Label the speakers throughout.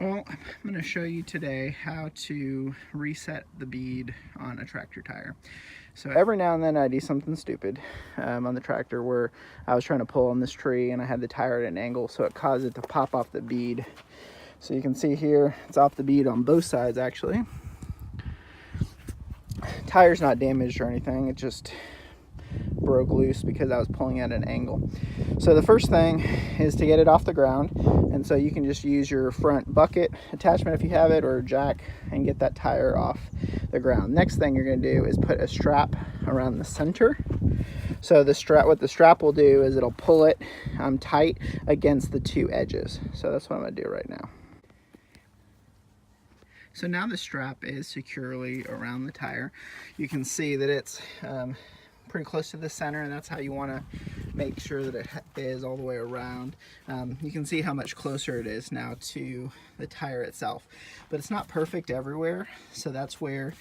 Speaker 1: Well, I'm going to show you today how to reset the bead on a tractor tire. So every now and then I do something stupid on the tractor where I was trying to pull on this tree and I had the tire at an angle, so it caused it to pop off the bead. So you can see here, it's off the bead on both sides actually. Tire's not damaged or anything, it just broke loose because I was pulling at an angle. So the first thing is to get it off the ground, and so you can just use your front bucket attachment if you have it, or jack, and get that tire off the ground. Next thing you're going to do is put a strap around the center. So the strap, what the strap will do is it'll pull it tight against the two edges. So that's what I'm going to do right now. So now the strap is securely around the tire. You can see that it's pretty close to the center, and that's how you want to make sure that it is all the way around. You can see how much closer it is now to the tire itself, but it's not perfect everywhere, so that's where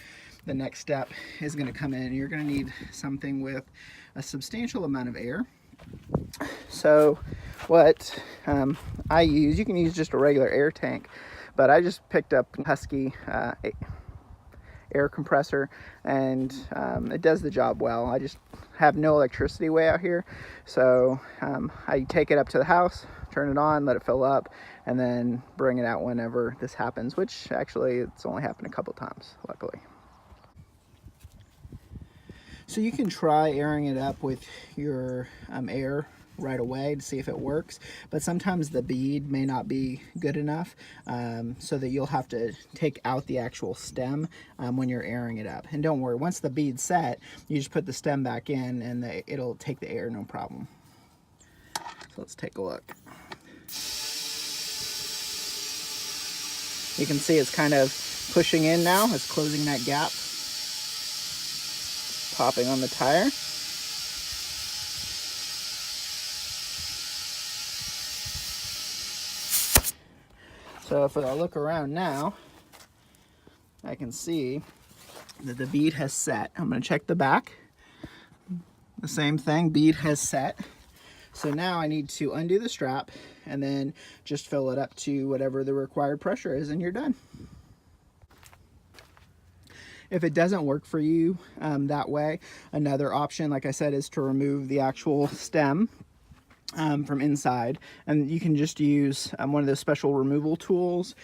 Speaker 1: the next step is going to come in. You're going to need something with a substantial amount of air. So what I use, you can use just a regular air tank, but I just picked up Husky air compressor, and it does the job well. I just have no electricity way out here, so I take it up to the house, turn it on, let it fill up, and then bring it out whenever this happens, which actually it's only happened a couple times, luckily. So you can try airing it up with your air right away to see if it works, but sometimes the bead may not be good enough, so that you'll have to take out the actual stem when you're airing it up. And don't worry, once the bead's set, you just put the stem back in and it'll take the air no problem. So let's take a look. You can see it's kind of pushing in now, it's closing that gap, popping on the tire. So if I look around now, I can see that the bead has set. I'm going to check the back. The same thing, bead has set. So now I need to undo the strap and then just fill it up to whatever the required pressure is, and you're done. If it doesn't work for you that way, another option, like I said, is to remove the actual stem from inside, and you can just use one of those special removal tools,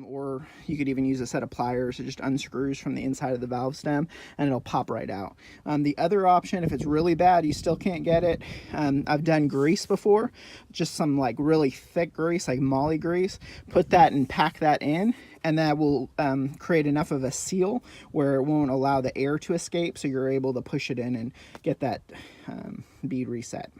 Speaker 1: or you could even use a set of pliers. It just unscrews from the inside of the valve stem and it'll pop right out. The other option, if it's really bad, you still can't get it, I've done grease before, just some like really thick grease, like moly grease, put that and pack that in, and that will create enough of a seal where it won't allow the air to escape, so you're able to push it in and get that bead reset.